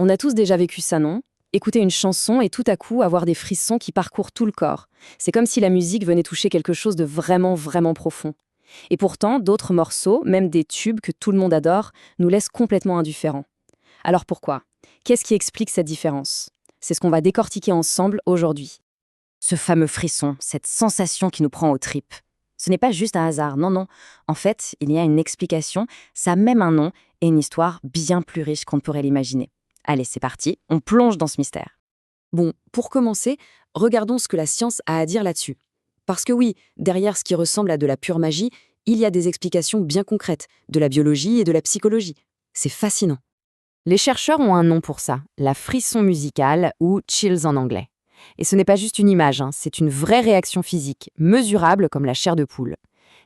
On a tous déjà vécu ça, non? Écouter une chanson et tout à coup avoir des frissons qui parcourent tout le corps. C'est comme si la musique venait toucher quelque chose de vraiment, vraiment profond. Et pourtant, d'autres morceaux, même des tubes que tout le monde adore, nous laissent complètement indifférents. Alors pourquoi? Qu'est-ce qui explique cette différence? C'est ce qu'on va décortiquer ensemble aujourd'hui. Ce fameux frisson, cette sensation qui nous prend aux tripes. Ce n'est pas juste un hasard, non, non. En fait, il y a une explication, ça a même un nom et une histoire bien plus riche qu'on ne pourrait l'imaginer. Allez, c'est parti, on plonge dans ce mystère. Bon, pour commencer, regardons ce que la science a à dire là-dessus. Parce que oui, derrière ce qui ressemble à de la pure magie, il y a des explications bien concrètes, de la biologie et de la psychologie. C'est fascinant. Les chercheurs ont un nom pour ça, la frisson musicale ou chills en anglais. Et ce n'est pas juste une image, c'est une vraie réaction physique, mesurable comme la chair de poule.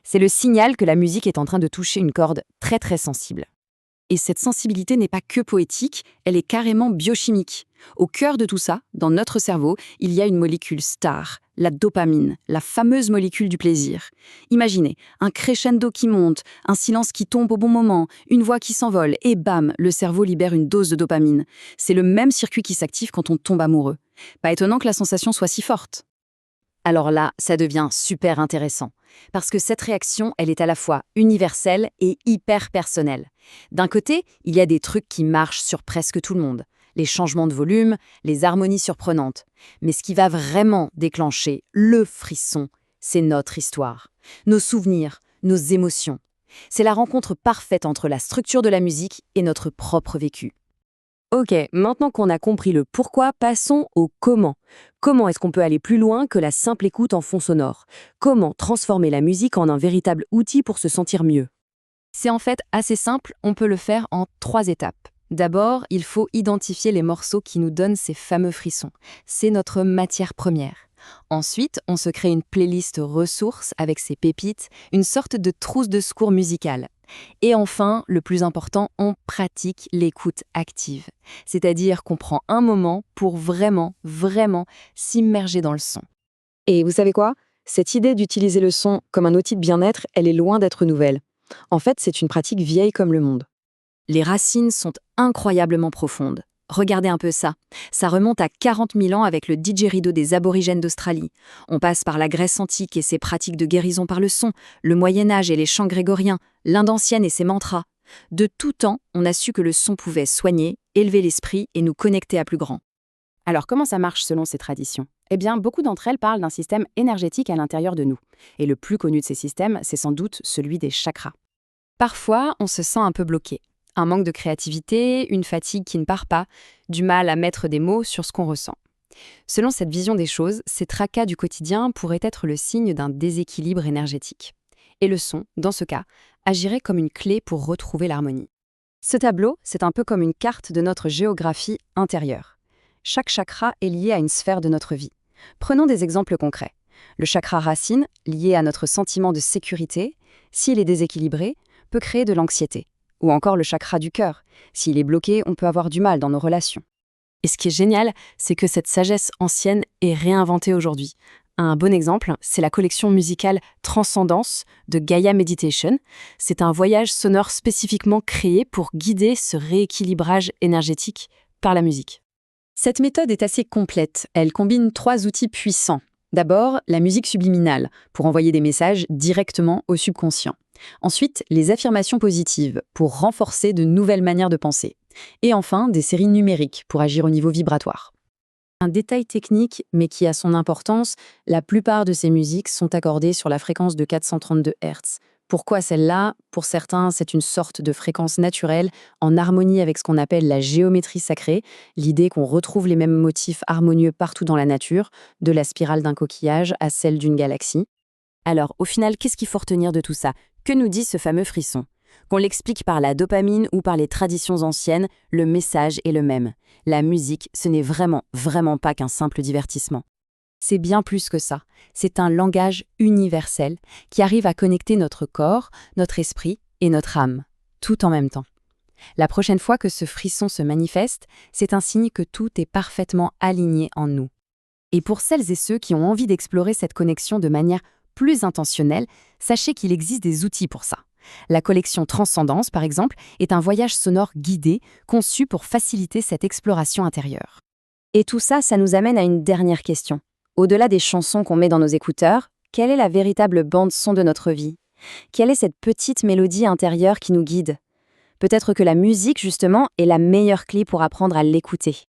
C'est le signal que la musique est en train de toucher une corde très très sensible. Et cette sensibilité n'est pas que poétique, elle est carrément biochimique. Au cœur de tout ça, dans notre cerveau, il y a une molécule star, la dopamine, la fameuse molécule du plaisir. Imaginez, un crescendo qui monte, un silence qui tombe au bon moment, une voix qui s'envole, et bam, le cerveau libère une dose de dopamine. C'est le même circuit qui s'active quand on tombe amoureux. Pas étonnant que la sensation soit si forte. Alors là, ça devient super intéressant, parce que cette réaction, elle est à la fois universelle et hyper personnelle. D'un côté, il y a des trucs qui marchent sur presque tout le monde, les changements de volume, les harmonies surprenantes. Mais ce qui va vraiment déclencher le frisson, c'est notre histoire, nos souvenirs, nos émotions. C'est la rencontre parfaite entre la structure de la musique et notre propre vécu. Ok, maintenant qu'on a compris le pourquoi, passons au comment. Comment est-ce qu'on peut aller plus loin que la simple écoute en fond sonore? Comment transformer la musique en un véritable outil pour se sentir mieux? C'est en fait assez simple, on peut le faire en 3 étapes. D'abord, il faut identifier les morceaux qui nous donnent ces fameux frissons. C'est notre matière première. Ensuite, on se crée une playlist ressources avec ses pépites, une sorte de trousse de secours musicale. Et enfin, le plus important, on pratique l'écoute active. C'est-à-dire qu'on prend un moment pour vraiment, vraiment s'immerger dans le son. Et vous savez quoi? Cette idée d'utiliser le son comme un outil de bien-être, elle est loin d'être nouvelle. En fait, c'est une pratique vieille comme le monde. Les racines sont incroyablement profondes. Regardez un peu ça. Ça remonte à 40 000 ans avec le didgeridoo des aborigènes d'Australie. On passe par la Grèce antique et ses pratiques de guérison par le son, le Moyen-Âge et les chants grégoriens, l'Inde ancienne et ses mantras. De tout temps, on a su que le son pouvait soigner, élever l'esprit et nous connecter à plus grand. Alors comment ça marche selon ces traditions? Eh bien, beaucoup d'entre elles parlent d'un système énergétique à l'intérieur de nous. Et le plus connu de ces systèmes, c'est sans doute celui des chakras. Parfois, on se sent un peu bloqué. Un manque de créativité, une fatigue qui ne part pas, du mal à mettre des mots sur ce qu'on ressent. Selon cette vision des choses, ces tracas du quotidien pourraient être le signe d'un déséquilibre énergétique. Et le son, dans ce cas, agirait comme une clé pour retrouver l'harmonie. Ce tableau, c'est un peu comme une carte de notre géographie intérieure. Chaque chakra est lié à une sphère de notre vie. Prenons des exemples concrets. Le chakra racine, lié à notre sentiment de sécurité, s'il est déséquilibré, peut créer de l'anxiété. Ou encore le chakra du cœur. S'il est bloqué, on peut avoir du mal dans nos relations. Et ce qui est génial, c'est que cette sagesse ancienne est réinventée aujourd'hui. Un bon exemple, c'est la collection musicale Transcendance de Gaia Meditation. C'est un voyage sonore spécifiquement créé pour guider ce rééquilibrage énergétique par la musique. Cette méthode est assez complète. Elle combine 3 outils puissants. D'abord, la musique subliminale, pour envoyer des messages directement au subconscient. Ensuite, les affirmations positives, pour renforcer de nouvelles manières de penser. Et enfin, des séries numériques, pour agir au niveau vibratoire. Un détail technique, mais qui a son importance, la plupart de ces musiques sont accordées sur la fréquence de 432 Hz. Pourquoi celle-là? Pour certains, c'est une sorte de fréquence naturelle, en harmonie avec ce qu'on appelle la géométrie sacrée, l'idée qu'on retrouve les mêmes motifs harmonieux partout dans la nature, de la spirale d'un coquillage à celle d'une galaxie. Alors, au final, qu'est-ce qu'il faut retenir de tout ça? Que nous dit ce fameux frisson? Qu'on l'explique par la dopamine ou par les traditions anciennes, le message est le même. La musique, ce n'est vraiment, vraiment pas qu'un simple divertissement. C'est bien plus que ça. C'est un langage universel qui arrive à connecter notre corps, notre esprit et notre âme, tout en même temps. La prochaine fois que ce frisson se manifeste, c'est un signe que tout est parfaitement aligné en nous. Et pour celles et ceux qui ont envie d'explorer cette connexion de manière plus intentionnelle, sachez qu'il existe des outils pour ça. La collection Transcendance, par exemple, est un voyage sonore guidé, conçu pour faciliter cette exploration intérieure. Et tout ça, ça nous amène à une dernière question. Au-delà des chansons qu'on met dans nos écouteurs, quelle est la véritable bande-son de notre vie? Quelle est cette petite mélodie intérieure qui nous guide? Peut-être que la musique, justement, est la meilleure clé pour apprendre à l'écouter.